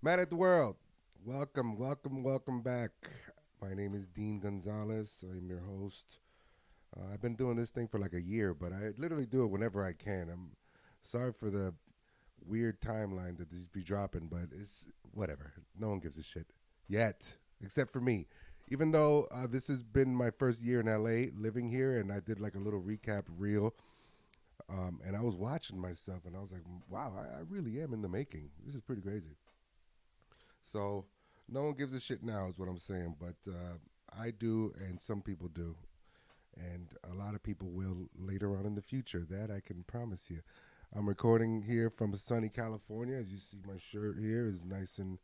Man at the World. Welcome back. My name is Dean Gonzalez. I'm your host. I've been doing this thing for like a year, but I literally do it whenever I can. I'm sorry for the weird timeline that these be dropping, but it's whatever. No one gives a shit yet, except for me. Even though this has been my first year in LA living here, and I did like a little recap reel, and I was watching myself, and I was like, wow, I really am in the making. This is pretty crazy. So no one gives a shit now, is what I'm saying. But I do, and some people do, and a lot of people will later on in the future. That I can promise you. I'm recording here from sunny California. As you see, my shirt here is nice and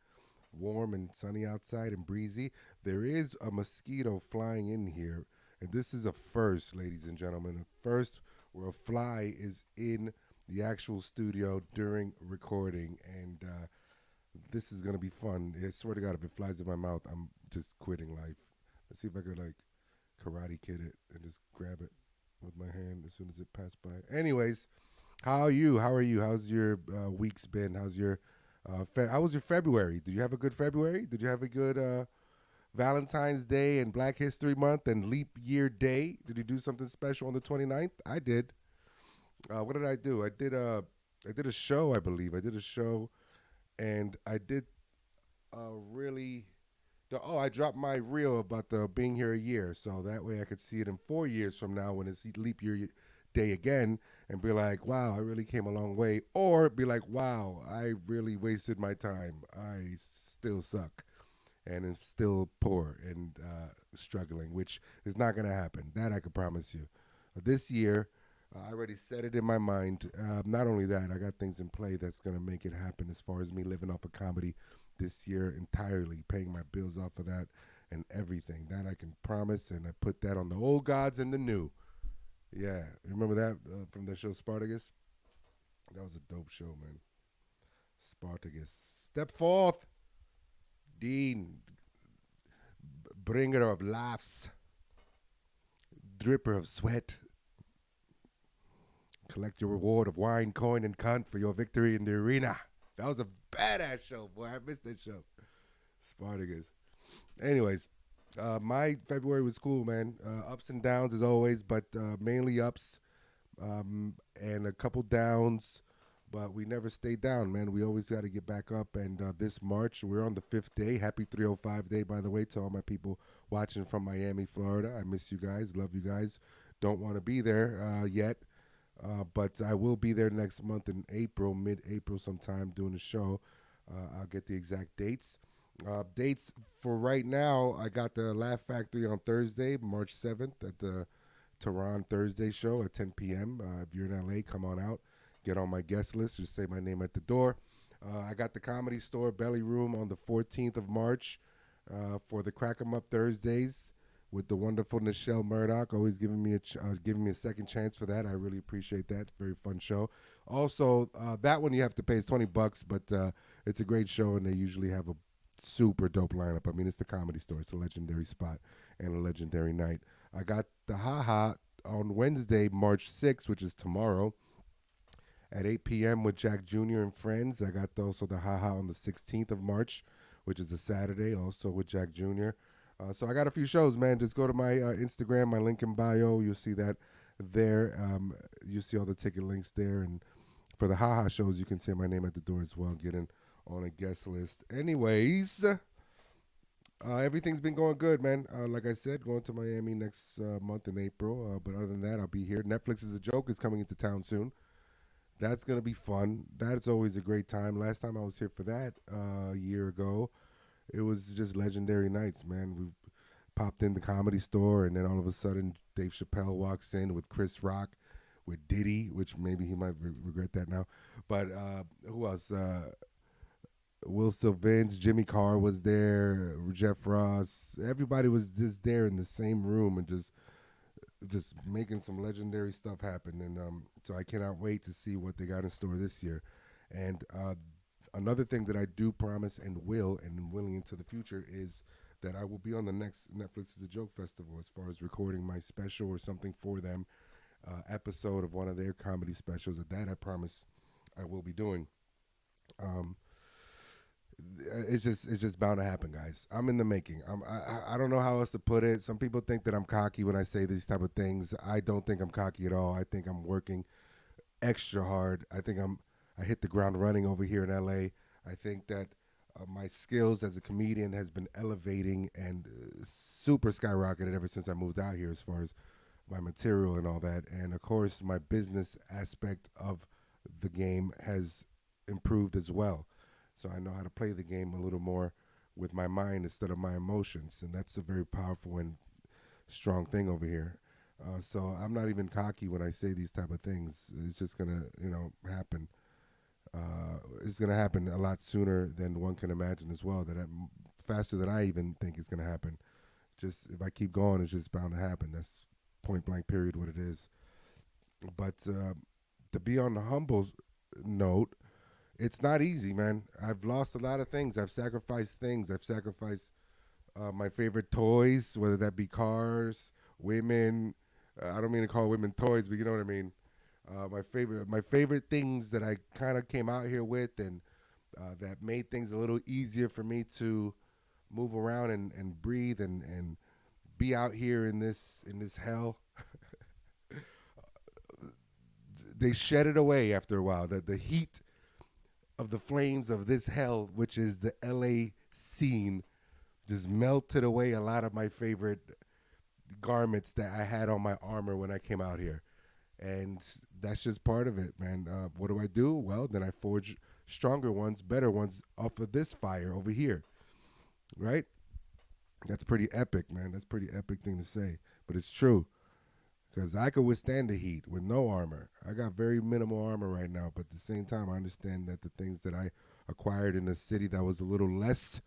warm and sunny outside and breezy. There is a mosquito flying in here, and this is a first, ladies and gentlemen. A first where a fly is in the actual studio during recording, and this is gonna be fun. I swear to God, if it flies in my mouth, I'm just quitting life. Let's see if I could like karate kid it and just grab it with my hand as soon as it passed by. Anyways, how are you? How are you? How's your weeks been? How was your February? Did you have a good February? Did you have a good Valentine's Day and Black History Month and Leap Year Day? Did you do something special on the 29th? I did. What did I do? I did a show, I believe. I did a show and I did really. I dropped my reel about the being here a year, so that way I could see it in 4 years from now when it's leap year day again, and be like, "Wow, I really came a long way," or be like, "Wow, I really wasted my time. I still suck, and am still poor and struggling," which is not gonna happen. That I can promise you. This year, I already set it in my mind. Not only that, I got things in play that's gonna make it happen. As far as me living off of comedy this year entirely, paying my bills off of that and everything. That I can promise, and I put that on the old gods and the new. Yeah, remember that from the show Spartacus? That was a dope show, man. Spartacus. Step forth, Dean, bringer of laughs, dripper of sweat. Collect your reward of wine, coin, and cunt for your victory in the arena. That was a badass show, boy. I missed that show. Spartacus. Anyways, my February was cool, man. Ups and downs as always, but mainly ups and a couple downs. But we never stay down, man. We always got to get back up. And this March, we're on the fifth day. Happy 305 day, by the way, to all my people watching from Miami, Florida. I miss you guys. Love you guys. Don't want to be there yet. But I will be there next month in April, mid-April sometime, doing a show. I'll get the exact dates. Dates for right now, I got the Laugh Factory on Thursday, March 7th at the Tehran Thursday show at 10 p.m. If you're in LA, come on out. Get on my guest list. Just say my name at the door. I got the Comedy Store Belly Room on the 14th of March for the Crack 'em Up Thursdays with the wonderful Nichelle Murdoch, always giving me a second chance for that. I really appreciate that. Very fun show. Also, that one you have to pay is $20, but it's a great show, and they usually have a super dope lineup. I mean, it's the Comedy Store. It's a legendary spot and a legendary night. I got the Haha on Wednesday, March 6th, which is tomorrow, at 8 p.m. with Jack Jr. and friends. I got also the Haha on the 16th of March, which is a Saturday, also with Jack Jr. So I got a few shows, man. Just go to my Instagram, my link in bio. You'll see that there. You see all the ticket links there. And for the Haha shows, you can see my name at the door as well, getting on a guest list. Anyways, everything's been going good, man. Like I said, going to Miami next month in April. But other than that, I'll be here. Netflix is a Joke is coming into town soon. That's going to be fun. That's always a great time. Last time I was here for that a year ago, it was just legendary nights, man. We popped in the Comedy Store, and then all of a sudden, Dave Chappelle walks in with Chris Rock, with Diddy, which maybe he might regret that now. But who else? Will Sylvans, Jimmy Carr was there, Jeff Ross. Everybody was just there in the same room and just making some legendary stuff happen. And so I cannot wait to see what they got in store this year. And another thing that I do promise and will, and willing into the future, is that I will be on the next Netflix is a Joke festival as far as recording my special or something for them, episode of one of their comedy specials. That I promise I will be doing. Um, It's just bound to happen, guys. I'm in the making. I don't know how else to put it. Some people think that I'm cocky when I say these type of things. I don't think I'm cocky at all. I think I'm working extra hard. I hit the ground running over here in LA. I think that my skills as a comedian has been elevating and super skyrocketed ever since I moved out here as far as my material and all that. And of course, my business aspect of the game has improved as well. So I know how to play the game a little more with my mind instead of my emotions. And that's a very powerful and strong thing over here. So I'm not even cocky when I say these type of things. It's just gonna, happen. It's gonna happen a lot sooner than one can imagine as well. Faster than I even think it's gonna happen. Just if I keep going, it's just bound to happen. That's point blank period what it is. But to be on the humble note, it's not easy, man. I've lost a lot of things. I've sacrificed things. I've sacrificed my favorite toys, whether that be cars, women. I don't mean to call women toys, but you know what I mean. My favorite things that I kind of came out here with, and that made things a little easier for me to move around and breathe and be out here in this hell. They shed it away after a while. The heat of the flames of this hell, which is the LA scene, just melted away a lot of my favorite garments that I had on my armor when I came out here. And that's just part of it, man. What do I do? Well, then I forge stronger ones, better ones off of this fire over here, right? That's pretty epic, man. That's a pretty epic thing to say, but it's true. Because I could withstand the heat with no armor. I got very minimal armor right now, but at the same time, I understand that the things that I acquired in a city that was a little less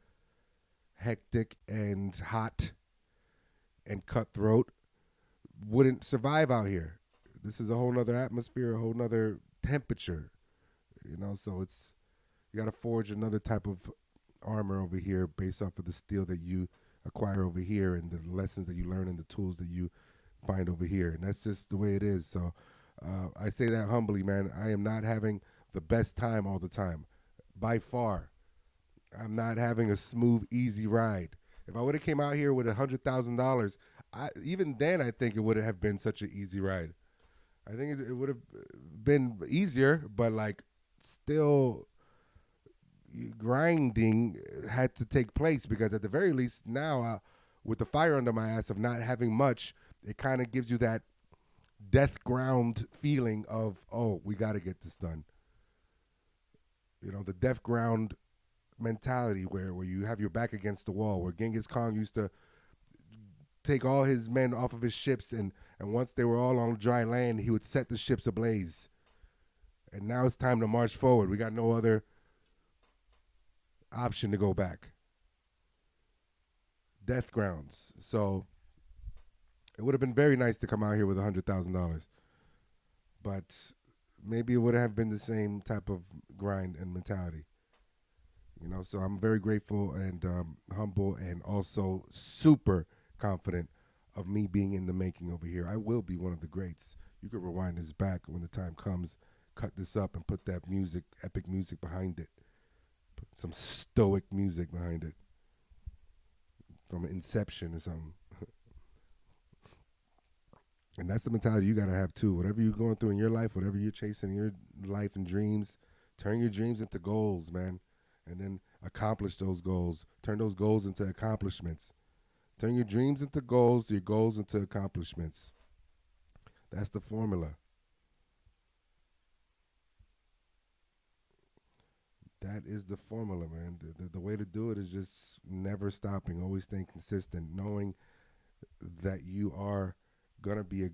hectic and hot and cutthroat wouldn't survive out here. This is a whole nother atmosphere, a whole nother temperature, so you got to forge another type of armor over here based off of the steel that you acquire over here and the lessons that you learn and the tools that you find over here. And that's just the way it is. So I say that humbly, man. I am not having the best time all the time. By far. I'm not having a smooth, easy ride. If I would have came out here with $100,000, even then I think it would have been such an easy ride. I think it would have been easier, but like still grinding had to take place because at the very least now with the fire under my ass of not having much, it kind of gives you that death ground feeling of, oh, we got to get this done. The death ground mentality where you have your back against the wall, where Genghis Khan used to take all his men off of his ships, and once they were all on dry land, he would set the ships ablaze. And now it's time to march forward. We got no other option to go back. Death grounds. So it would have been very nice to come out here with $100,000, but maybe it would have been the same type of grind and mentality. So I'm very grateful and humble and also super confident of me being in the making over here. I will be one of the greats. You could rewind this back when the time comes, cut this up and put that music, epic music behind it. Put some stoic music behind it. From Inception or something. And that's the mentality you got to have too. Whatever you're going through in your life, whatever you're chasing in your life and dreams, turn your dreams into goals, man. And then accomplish those goals. Turn those goals into accomplishments. Turn your dreams into goals, your goals into accomplishments. That's the formula. That is the formula, man. The way to do it is just never stopping, always staying consistent, knowing that you are going to be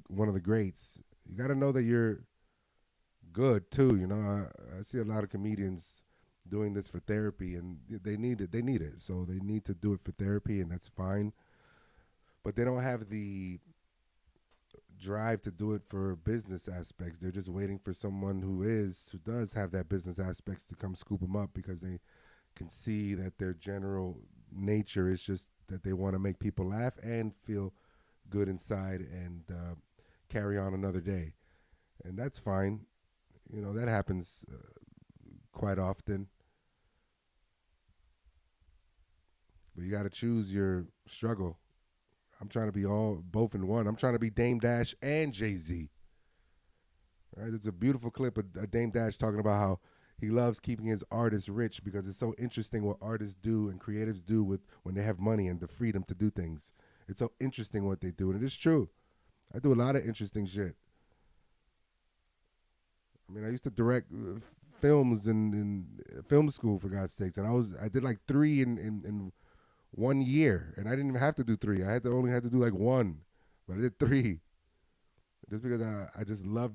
one of the greats. You got to know that you're good, too. I see a lot of comedians doing this for therapy, and they need it. They need it. So they need to do it for therapy, and that's fine. But they don't have the drive to do it for business aspects. They're just waiting for someone who does have that business aspects to come scoop them up because they can see that their general nature is just that they want to make people laugh and feel good inside and carry on another day. And that's fine. That happens quite often. But you got to choose your struggle. I'm trying to be all both in one. I'm trying to be Dame Dash and Jay-Z. Right? It's a beautiful clip of Dame Dash talking about how he loves keeping his artists rich because it's so interesting what artists do and creatives do with when they have money and the freedom to do things. It's so interesting what they do, and it is true. I do a lot of interesting shit. I mean, I used to direct films in film school, for God's sakes, and I did like 3 in 1 year, and I didn't even have to do 3. I only had to do like 1, but I did 3 just because I just love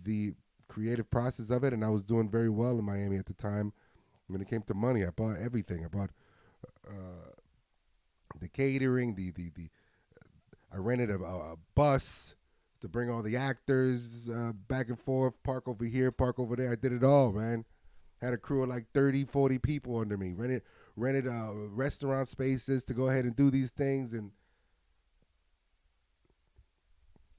the creative process of it, and I was doing very well in Miami at the time. When it came to money, I bought everything. I bought the catering, I rented a bus to bring all the actors back and forth, park over here, park over there. I did it all, man. Had a crew of like 30, 40 people under me. Rented restaurant spaces to go ahead and do these things, and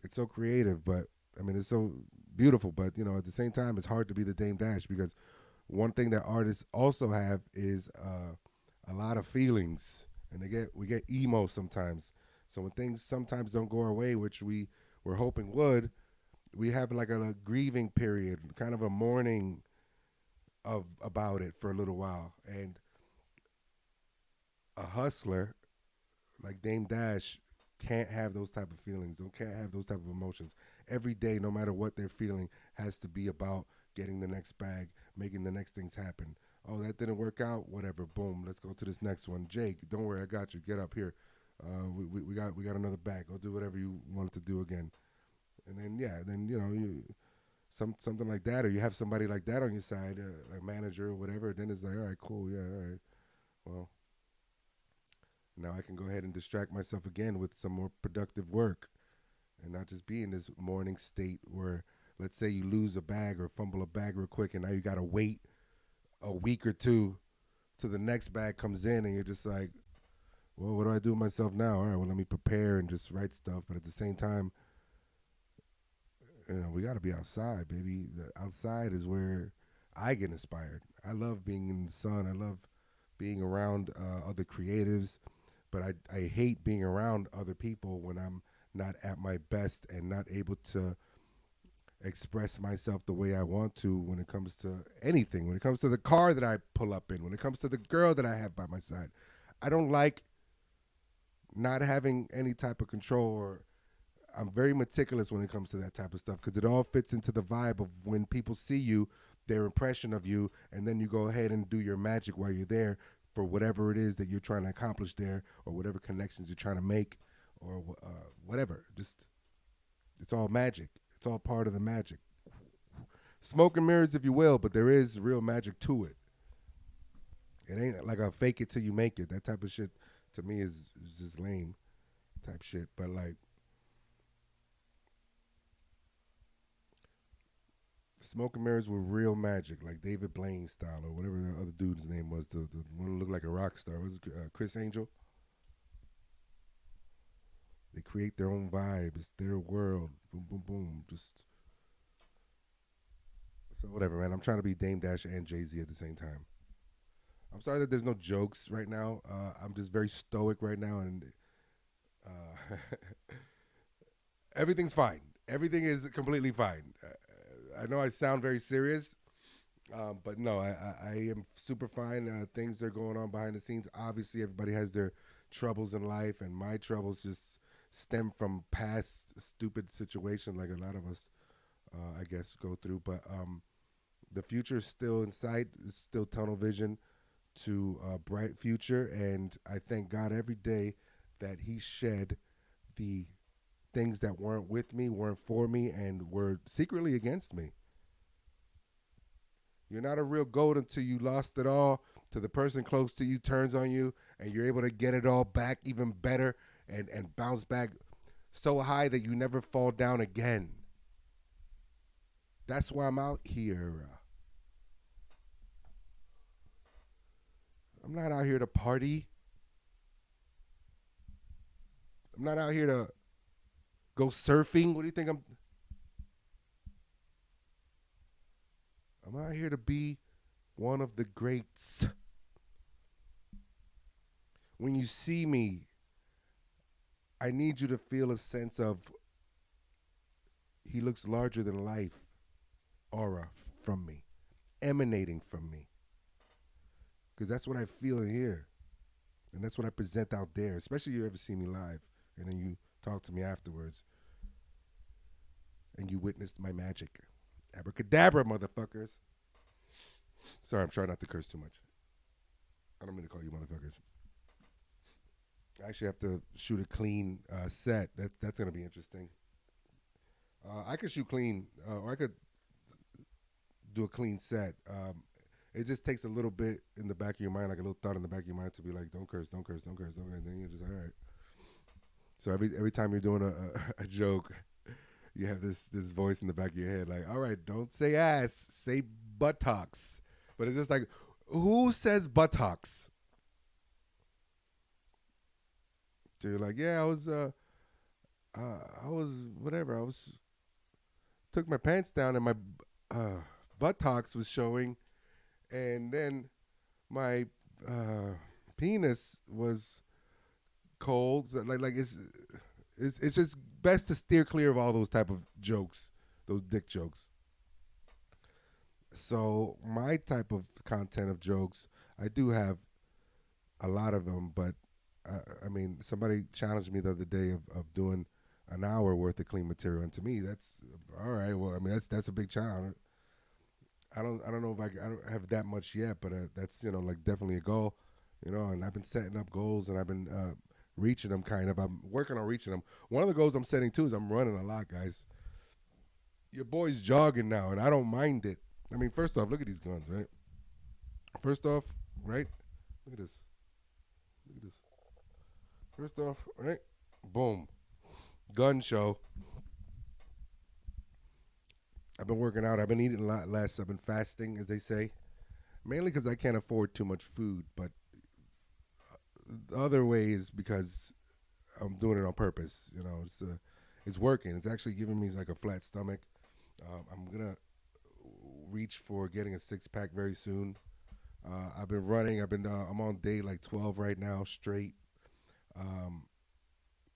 it's so creative, but I mean, it's so beautiful, but you know, at the same time, it's hard to be the Dame Dash because one thing that artists also have is a lot of feelings, and we get emo sometimes. So when things sometimes don't go our way, which we were hoping would, we have like a grieving period, kind of a mourning about it for a little while. And a hustler like Dame Dash can't have those type of feelings, can't have those type of emotions. Every day, no matter what they're feeling, has to be about getting the next bag, making the next things happen. Oh, that didn't work out, whatever, boom, let's go to this next one. Jake, don't worry, I got you, get up here. We got another bag. Go do whatever you want to do again. And then, you know, something like that, or you have somebody like that on your side, a manager or whatever, then it's like, all right, cool, yeah, all right. Well, now I can go ahead and distract myself again with some more productive work and not just be in this mourning state where, let's say you lose a bag or fumble a bag real quick and now you got to wait a week or two till the next bag comes in and you're just like, well, what do I do with myself now? All right, well, let me prepare and just write stuff. But at the same time, you know, we got to be outside, baby. Outside is where I get inspired. I love being in the sun. I love being around other creatives. But I hate being around other people when I'm not at my best and not able to express myself the way I want to when it comes to anything. When it comes to the car that I pull up in. When it comes to the girl that I have by my side. I don't like not having any type of control, or I'm very meticulous when it comes to that type of stuff because it all fits into the vibe of when people see you, their impression of you, and then you go ahead and do your magic while you're there for whatever it is that you're trying to accomplish there, or whatever connections you're trying to make, or whatever. Just, it's all magic. It's all part of the magic. Smoke and mirrors, if you will, but there is real magic to it. It ain't like a fake it till you make it. That type of shit, to me, is just lame type shit. But like, smoke and mirrors were real magic, like David Blaine style, or whatever the other dude's name was, the one who looked like a rock star. Was Chris Angel? They create their own vibe. It's their world. Boom, boom, boom. Just so whatever, man. I'm trying to be Dame Dash and Jay-Z at the same time. I'm sorry that there's no jokes right now. I'm just very stoic right now, and everything's fine. Everything is completely fine. I know I sound very serious, but no, I am super fine. Things are going on behind the scenes. Obviously, everybody has their troubles in life, and my troubles just stem from past stupid situations like a lot of us, I guess, go through. But the future is still in sight. It's still tunnel vision to a bright future, and I thank God every day that he shed the things that weren't with me, weren't for me, and were secretly against me. You're not a real goat until you lost it all, till the person close to you turns on you, and you're able to get it all back even better and bounce back so high that you never fall down again. That's why I'm out here. I'm not out here to party. I'm not out here to go surfing. What do you think I'm out here to be one of the greats. when you see me, I need you to feel a sense of he looks larger than life aura from me, emanating from me. Because that's what I feel in here. And that's what I present out there, especially if you ever see me live and then you talk to me afterwards and you witnessed my magic. Abracadabra, motherfuckers. Sorry, I'm trying not to curse too much. I don't mean to call you motherfuckers. I actually have to shoot a clean set. That's going to be interesting. I could shoot clean, or I could do a clean set. It just takes a little bit in the back of your mind, like a little thought in the back of your mind to be like, don't curse, don't curse, don't curse, don't curse. And then you're just, all right. So every time you're doing a joke, you have this voice in the back of your head like, all right, don't say ass, say buttocks. But it's just like, who says buttocks? So you're like, yeah, I was whatever. Took my pants down and my buttocks was showing. And then my penis was cold. So like it's just best to steer clear of all those type of jokes, those dick jokes. So my type of content of jokes, I do have a lot of them, but I mean, somebody challenged me the other day of doing an hour worth of clean material, and to me, that's all right. Well, I mean, that's a big challenge. I don't know if I don't have that much yet, but that's like definitely a goal, And I've been setting up goals, and I've been reaching them. Kind of, I'm working on reaching them. One of the goals I'm setting too is I'm running a lot, guys. Your boy's jogging now, and I don't mind it. I mean, first off, look at these guns, right? First off, right? Look at this. Look at this. First off, right? Boom. Gun show. I've been working out. I've been eating a lot less. I've been fasting, as they say. Mainly because I can't afford too much food, but the other way is because I'm doing it on purpose. It's working. It's actually giving me like a flat stomach. I'm going to reach for getting a six-pack very soon. I've been running. I'm on day like 12 right now, straight.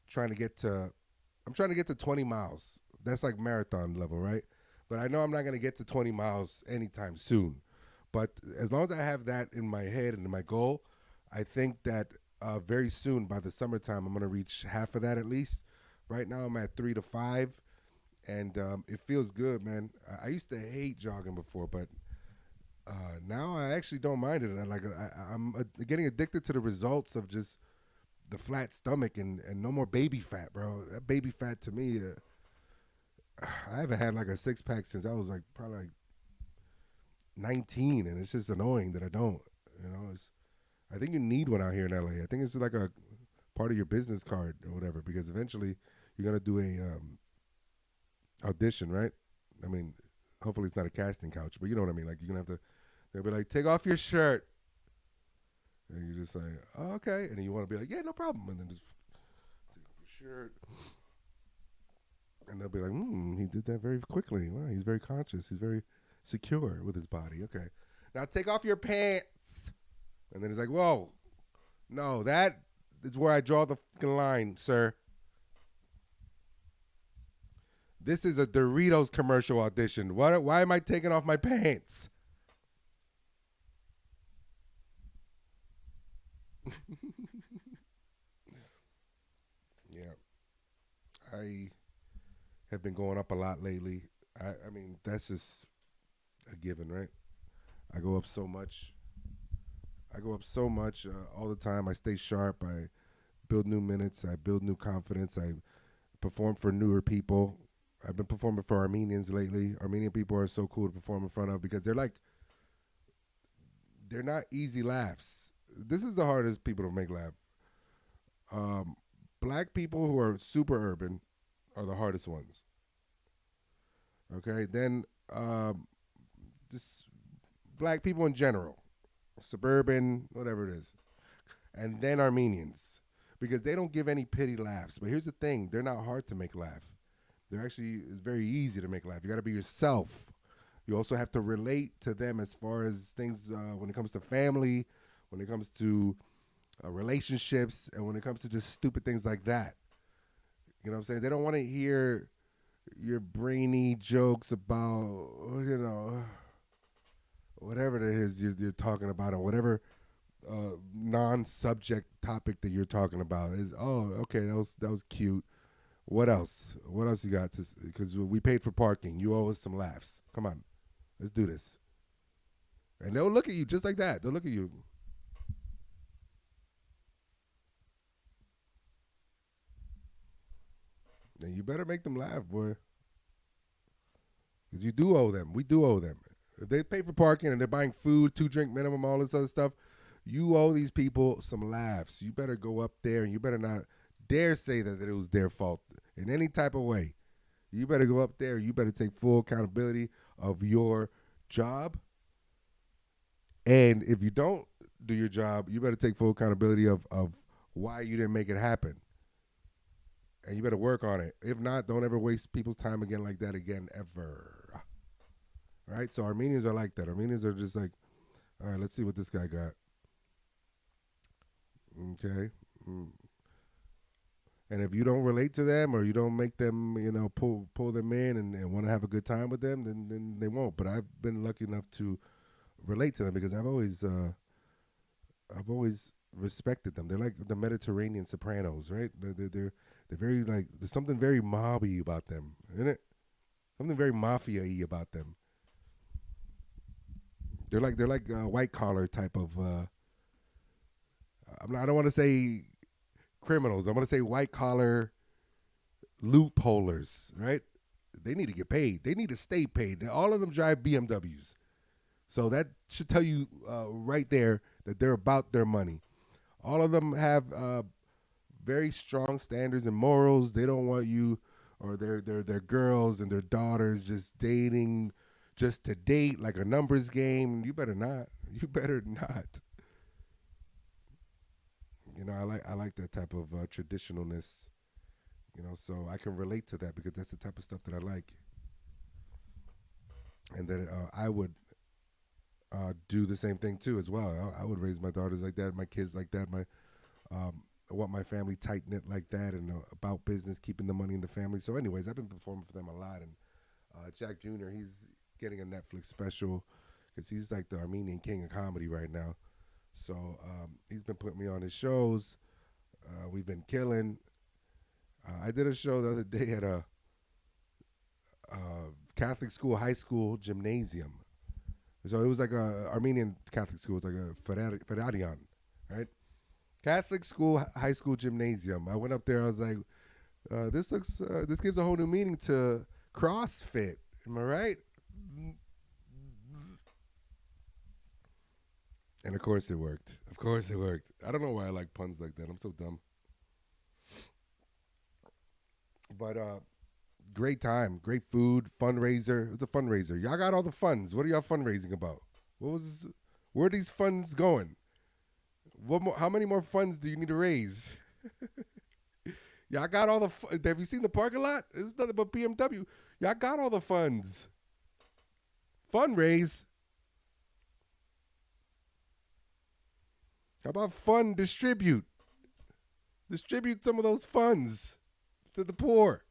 Trying to get to 20 miles. That's like marathon level, right? But I know I'm not going to get to 20 miles anytime soon. But as long as I have that in my head and in my goal, I think that very soon, by the summertime, I'm going to reach half of that at least. Right now, I'm at 3 to 5, and it feels good, man. I used to hate jogging before, but now I actually don't mind it. I'm getting addicted to the results of just the flat stomach and no more baby fat, bro. That baby fat to me, I haven't had like a six-pack since I was like probably like 19, and it's just annoying that I don't. I think you need one out here in LA. I think it's like a part of your business card or whatever, because eventually you're gonna do a audition, right? I mean, hopefully it's not a casting couch, but you know what I mean. Like you're gonna have to. They'll be like, take off your shirt, and you just say, oh, okay, and then you want to be like, yeah, no problem, and then just take off your shirt. And they'll be like, he did that very quickly. Wow, he's very conscious. He's very secure with his body. Okay. Now take off your pants. And then he's like, whoa. No, that is where I draw the fucking line, sir. This is a Doritos commercial audition. Why am I taking off my pants? Yeah. I have been going up a lot lately. I mean, that's just a given, right? I go up so much all the time. I stay sharp. I build new minutes. I build new confidence. I perform for newer people. I've been performing for Armenians lately. Armenian people are so cool to perform in front of because they're not easy laughs. This is the hardest people to make laugh. Black people who are super urban are the hardest ones. Okay, then just black people in general, suburban, whatever it is, and then Armenians, because they don't give any pity laughs. But here's the thing: they're not hard to make laugh. It's very easy to make laugh. You got to be yourself. You also have to relate to them as far as things when it comes to family, when it comes to relationships, and when it comes to just stupid things like that. You know what I'm saying? They don't want to hear your brainy jokes about, whatever it is you're talking about, or whatever non-subject topic that you're talking about is. Oh, okay, that was cute. What else? What else you got? Because we paid for parking. You owe us some laughs. Come on, let's do this. And they'll look at you just like that. They'll look at you. And you better make them laugh, boy. Because you do owe them. We do owe them. If they pay for parking and they're buying food, 2 drink minimum, all this other stuff, you owe these people some laughs. You better go up there and you better not dare say that it was their fault in any type of way. You better go up there. You better take full accountability of your job. And if you don't do your job, you better take full accountability of why you didn't make it happen. And you better work on it. If not, don't ever waste people's time again like that again, ever. All right? So Armenians are like that. Armenians are just like, all right, let's see what this guy got. Okay. And if you don't relate to them or you don't make them, pull them in and want to have a good time with them, then they won't. But I've been lucky enough to relate to them because I've always respected them. They're like the Mediterranean Sopranos, right? They're very like, there's something very mobby about them, isn't it? Something very mafia-y about them. They're like white collar type of. I don't want to say criminals. I want to say white collar loopholers, right? They need to get paid. They need to stay paid. All of them drive BMWs. So that should tell you right there that they're about their money. All of them have very strong standards and morals. They don't want you or their girls and their daughters just dating just to date like a numbers game. You better not. You better not. I like that type of traditionalness. So I can relate to that because that's the type of stuff that I like. And that I would do the same thing too as well. I would raise my daughters like that, my kids like that. I want my family tight knit like that, and about business, keeping the money in the family. So, anyways, I've been performing for them a lot, and Jack Jr. He's getting a Netflix special because he's like the Armenian king of comedy right now. So he's been putting me on his shows. We've been killing. I did a show the other day at a Catholic school, high school gymnasium. So it was like a Armenian Catholic school. It's like a Fedarian, right? Catholic school, high school gymnasium. I went up there. I was like, this gives a whole new meaning to CrossFit. Am I right? And of course it worked. Of course it worked. I don't know why I like puns like that. I'm so dumb. But great time, great food, fundraiser. It was a fundraiser. Y'all got all the funds. What are y'all fundraising about? Where are these funds going? How many more funds do you need to raise? Y'all got all the. Have you seen the parking lot? It's nothing but BMW. Y'all got all the funds. Fundraise. How about fund distribute? Distribute some of those funds to the poor.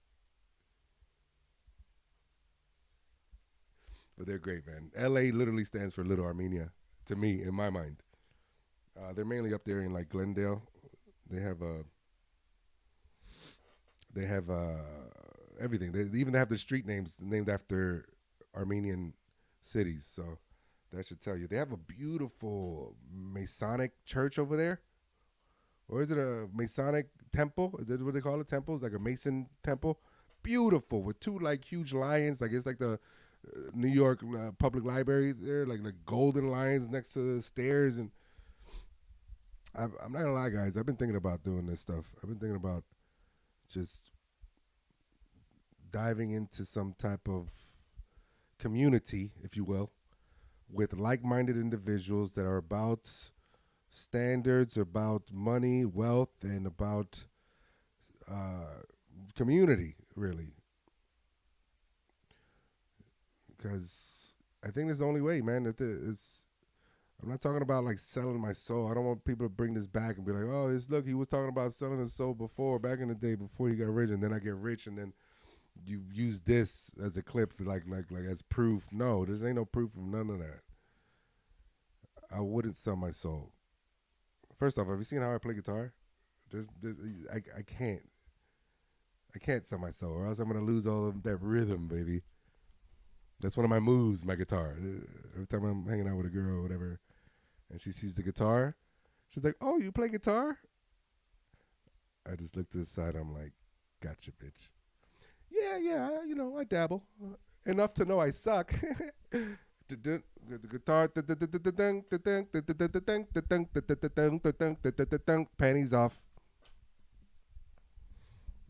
But they're great, man. LA literally stands for Little Armenia to me, in my mind. They're mainly up there in like Glendale. They have everything. They even have the street names named after Armenian cities. So that should tell you. They have a beautiful Masonic church over there. Or is it a Masonic temple? Is that what they call it? Temple? It's like a Mason temple. Beautiful with two like huge lions. Like it's like the New York Public Library there, like golden lions next to the stairs. And I'm not gonna lie, guys. I've been thinking about doing this stuff. I've been thinking about just diving into some type of community, if you will, with like-minded individuals that are about standards, about money, wealth, and about community, really. Because I think that's the only way, man. It's I'm not talking about like selling my soul. I don't want people to bring this back and be like, oh, this look, he was talking about selling his soul before, back in the day, before he got rich, and then I get rich, and then you use this as a clip, to like as proof. No, there ain't no proof of none of that. I wouldn't sell my soul. First off, have you seen how I play guitar? There's I can't. I can't sell my soul, or else I'm gonna lose all of that rhythm, baby. That's one of my moves, my guitar. Every time I'm hanging out with a girl or whatever, and she sees the guitar, she's like, "Oh, you play guitar?" I just look to the side. I'm like, "Gotcha, bitch." Yeah, yeah. I dabble enough to know I suck. The guitar, panties off.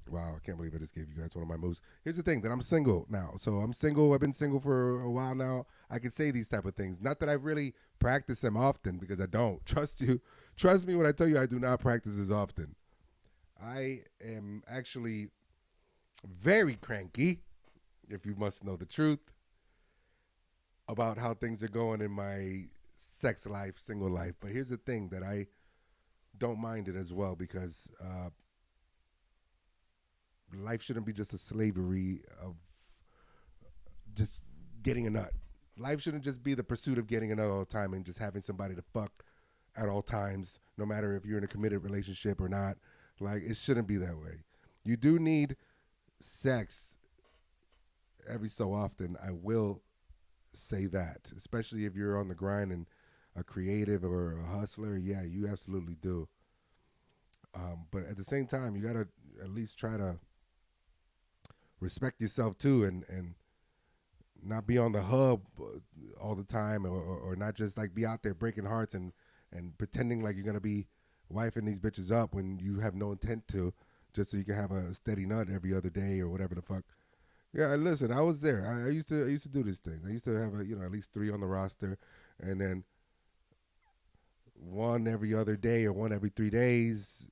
Wow, I can't believe I just gave you guys one of my moves. Here's the thing, that I'm single now. So I'm single. I've been single for a while now. I can say these type of things. Not that I really practice them often, because I don't. Trust you. Trust me when I tell you I do not practice as often. I am actually very cranky, if you must know the truth, about how things are going in my sex life, single life. But here's the thing, that I don't mind it as well, because life shouldn't be just a slavery of just getting a nut. Life shouldn't just be the pursuit of getting a nut all the time and just having somebody to fuck at all times, no matter if you're in a committed relationship or not. Like, it shouldn't be that way. You do need sex every so often. I will say that, especially if you're on the grind and a creative or a hustler. Yeah, you absolutely do. But at the same time, you gotta at least try to respect yourself too, and not be on the hub all the time, or not just like be out there breaking hearts and pretending like you're gonna be wifing these bitches up when you have no intent to, just so you can have a steady nut every other day or whatever the fuck. Yeah, listen, I was there. I used to do these things. I used to have at least 3 on the roster, and then one every other day or one every 3 days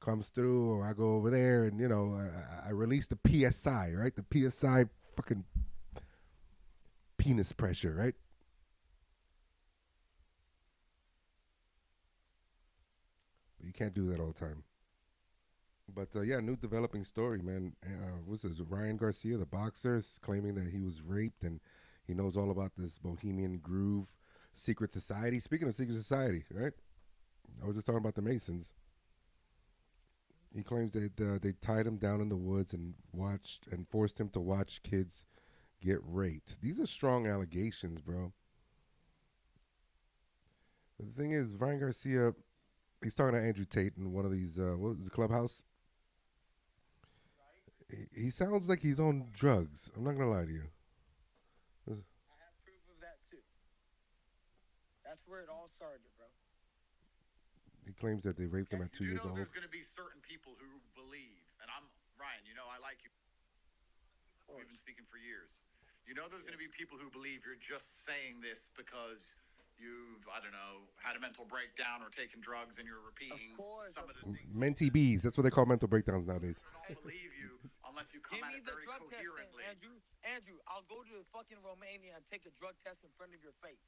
comes through, or I go over there and I release the PSI, right? The PSI fucking penis pressure, right? But you can't do that all the time. But yeah, new developing story, man. What's this? Ryan Garcia, the boxer, is claiming that he was raped and he knows all about this Bohemian Groove secret society. Speaking of secret society, right? I was just talking about the Masons. He claims that they tied him down in the woods and forced him to watch kids get raped. These are strong allegations, bro. But the thing is, Ryan Garcia, he's talking to Andrew Tate in one of these, what was the Clubhouse? He sounds like he's on drugs. I'm not going to lie to you. I have proof of that too. That's where it all started, bro. He claims that they raped him at 2 years old. There's going to be certain people who believe, and I'm Ryan. I like you. We've been speaking for years. There's going to be people who believe you're just saying this because you've, I don't know, had a mental breakdown or taken drugs and you're repeating some of the things. Mentee bees. That's what they call mental breakdowns nowadays. I don't believe you unless you come Give at me it the very drug test, coherently. then, Andrew, I'll go to fucking Romania and take a drug test in front of your face.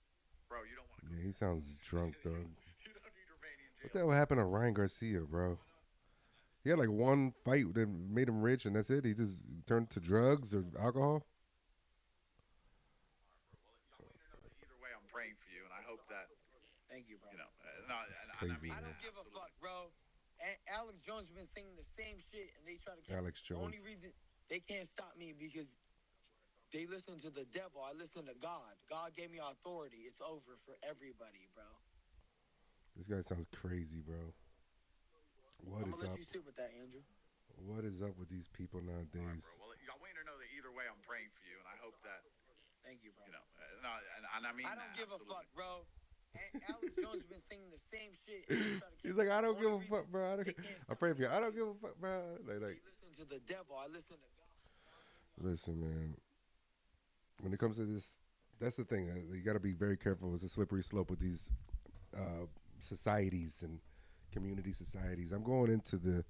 Bro, you don't want to. Yeah, he sounds drunk, though. You don't need Romanian jail. What the hell happened to Ryan Garcia, bro? He had like one fight that made him rich, and that's it. He just turned to drugs or alcohol. Either way, I'm praying for you, and I hope that. Thank you, bro. Crazy, I man. don't give a fuck, bro. Alex Jones has been saying the same shit, and they try to. Alex The only Jones. reason they can't stop me because they listen to the devil. I listen to God. God gave me authority. It's over for everybody, bro. This guy sounds crazy, bro. What I'm is gonna up? let you sit with that, Andrew. What is up with these people All right, nowadays? bro. Well, I want you to know that either way, I'm praying for you, and I hope that Thank you, bro. and I mean. I don't that, give absolutely. a fuck, bro. Alex Jones has been saying the same shit. And they try to He's like, I don't the give a only fuck, reason bro. they can't I stop pray for me you. I don't give a fuck, bro. They Like, listen to the devil. I listen to God. listen, man. When it comes to this, that's the thing. You got to be very careful. It's a slippery slope with these societies and community societies. I'm going into the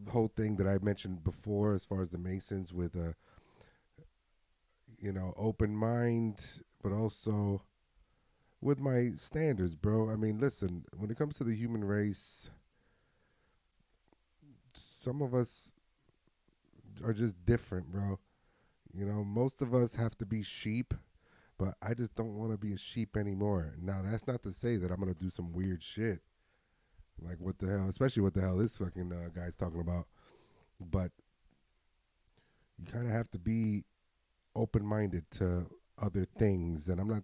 whole thing that I mentioned before, as far as the Masons, with open mind, but also with my standards, bro. I mean, listen, when it comes to the human race, some of us are just different, bro. You know, most of us have to be sheep, but I just don't want to be a sheep anymore. Now, that's not to say that I'm going to do some weird shit. Like, what the hell, especially what the hell this fucking guy's talking about. But you kind of have to be open-minded to other things. And I'm not,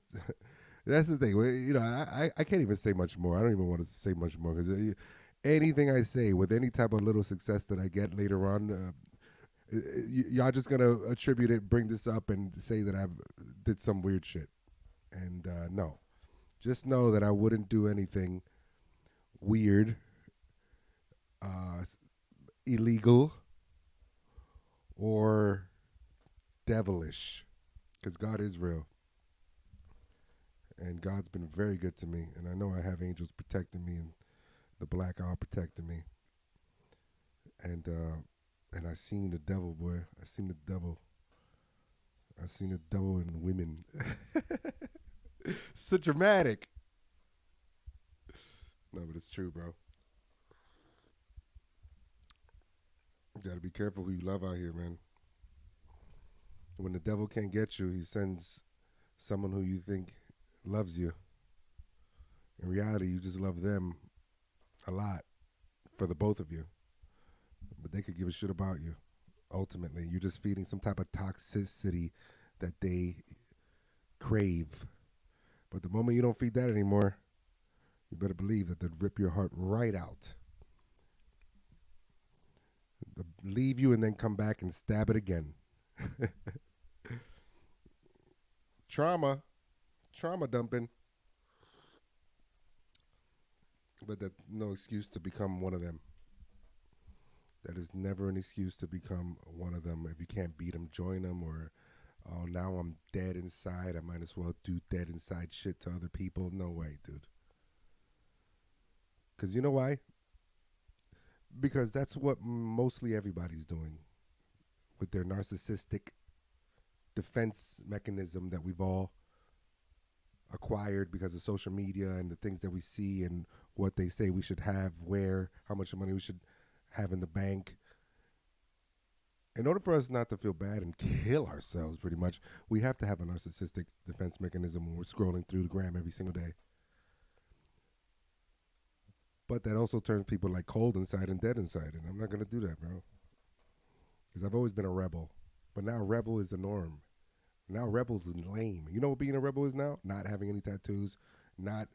that's the thing. You know, I can't even say much more. I don't even want to say much more because anything I say with any type of little success that I get later on, y'all just gonna attribute it, bring this up, and say that I did some weird shit. And no, just know that I wouldn't do anything weird, illegal, or devilish, because God is real, and God's been very good to me, and I know I have angels protecting me, and the black owl protecting me, and I seen the devil, boy. I seen the devil. I seen the devil in women. So dramatic. No, but it's true, bro. You gotta be careful who you love out here, man. When the devil can't get you, he sends someone who you think loves you. In reality, you just love them a lot for the both of you. But they could give a shit about you. Ultimately, you're just feeding some type of toxicity that they crave. But the moment you don't feed that anymore, you better believe that they'd rip your heart right out. They'll leave you and then come back and stab it again. Trauma dumping. But that's no excuse to become one of them. That is never an excuse to become one of them. If you can't beat them, join them. Or, oh, now I'm dead inside. I might as well do dead inside shit to other people. No way, dude. Because you know why? Because that's what mostly everybody's doing with their narcissistic defense mechanism that we've all acquired because of social media and the things that we see and what they say we should have, where, how much money we should have in the bank. In order for us not to feel bad and kill ourselves, pretty much, we have to have a narcissistic defense mechanism when we're scrolling through the gram every single day. But that also turns people like cold inside and dead inside, and I'm not going to do that, bro. Because I've always been a rebel. But now rebel is the norm. Now rebels is lame. You know what being a rebel is now? Not having any tattoos, not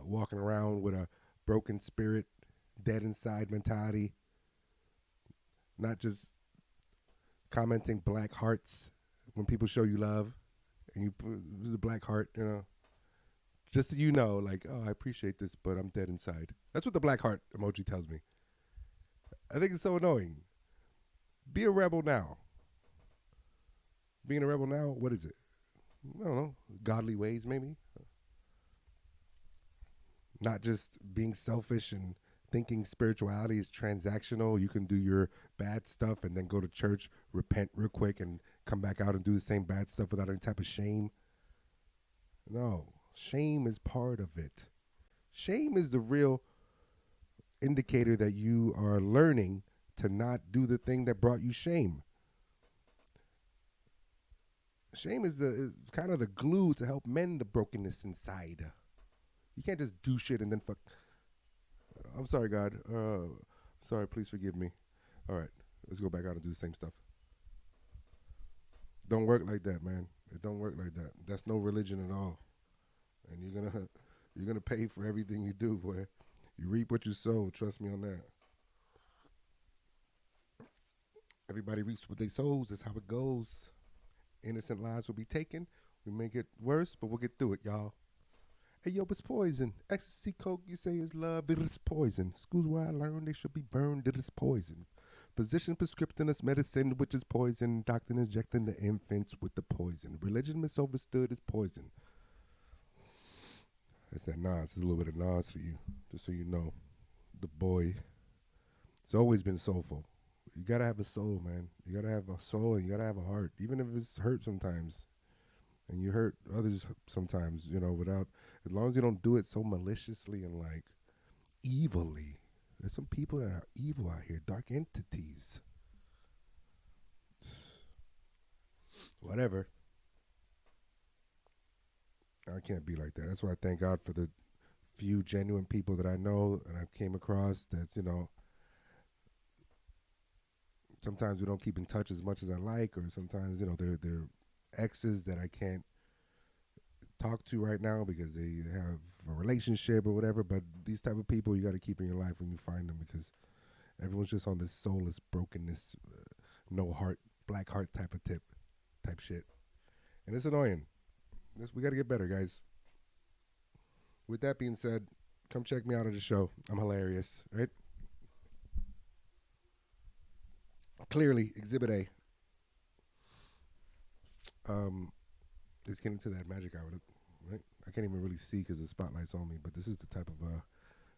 walking around with a broken spirit, dead inside mentality, not just commenting black hearts when people show you love and you put the black heart, you know. Just so you know, like, oh, I appreciate this, but I'm dead inside. That's what the black heart emoji tells me. I think it's so annoying. Be a rebel now. Being a rebel now, what is it? I don't know. Godly ways, maybe. Not just being selfish and thinking spirituality is transactional. You can do your bad stuff and then go to church, repent real quick, and come back out and do the same bad stuff without any type of shame. No. Shame is part of it. Shame is the real indicator that you are learning to not do the thing that brought you shame. Shame is kind of the glue to help mend the brokenness inside. You can't just do shit and then fuck. I'm sorry, God. Sorry, please forgive me. All right, let's go back out and do the same stuff. Don't work like that, man. It don't work like that. That's no religion at all. And you're gonna pay for everything you do, boy. You reap what you sow. Trust me on that. Everybody reaps what they sows. That's how it goes. Innocent lives will be taken. We may get worse, but we'll get through it, y'all. Hey, yo, it's poison. Ecstasy, coke, you say is love, but it's poison. Schools where I learned they should be burned, it is poison. Physician prescripting us medicine, which is poison. Doctor injecting the infants with the poison. Religion misunderstood is poison. That's that Nas. It's a little bit of Nas for you, just so you know. The boy. It's always been soulful. You gotta have a soul, man. You gotta have a soul and you gotta have a heart, even if it's hurt sometimes. and you hurt others sometimes, without, as long as you don't do it so maliciously and like evilly. There's some people that are evil out here, dark entities. Whatever. I can't be like that. That's why I thank God for the few genuine people that I know and I came across. That's, sometimes we don't keep in touch as much as I like, or sometimes, they're exes that I can't talk to right now because they have a relationship or whatever. But these type of people you got to keep in your life when you find them, because everyone's just on this soulless brokenness, no heart, black heart type shit. And it's annoying. We got to get better, guys. With that being said, come check me out at the show. I'm hilarious, right? Clearly, Exhibit A. Let's get into that magic hour, right? I can't even really see because the spotlight's on me, but this is the type of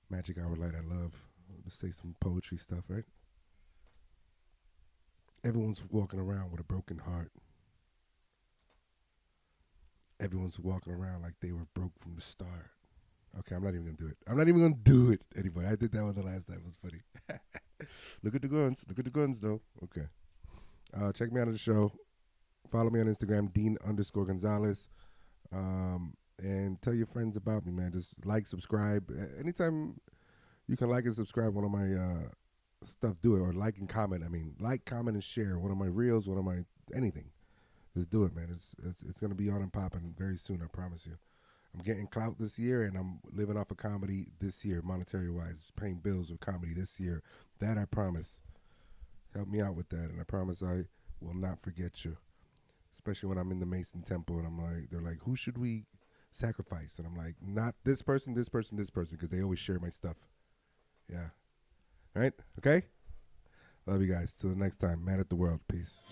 magic hour light I love. Let's say some poetry stuff, right? Everyone's walking around with a broken heart. Everyone's walking around like they were broke from the start. Okay, I'm not even going to do it. I'm not even going to do it anymore. I did that one the last time. It was funny. Look at the guns. Look at the guns, though. Okay. Check me out on the show. Follow me on Instagram, Dean_Gonzalez. And tell your friends about me, man. Just like, subscribe. Anytime you can like and subscribe one of my stuff, do it. Or like and comment. I mean, like, comment, and share one of my reels, one of my anything. Just do it, man. It's going to be on and popping very soon, I promise you. I'm getting clout this year, and I'm living off of comedy this year, monetary-wise, paying bills with comedy this year. That I promise. Help me out with that, and I promise I will not forget you, especially when I'm in the Mason Temple, and they're like, who should we sacrifice? And I'm like, not this person, this person, this person, because they always share my stuff. Yeah. All right? Okay? Love you guys. Till the next time. Mad at the world. Peace.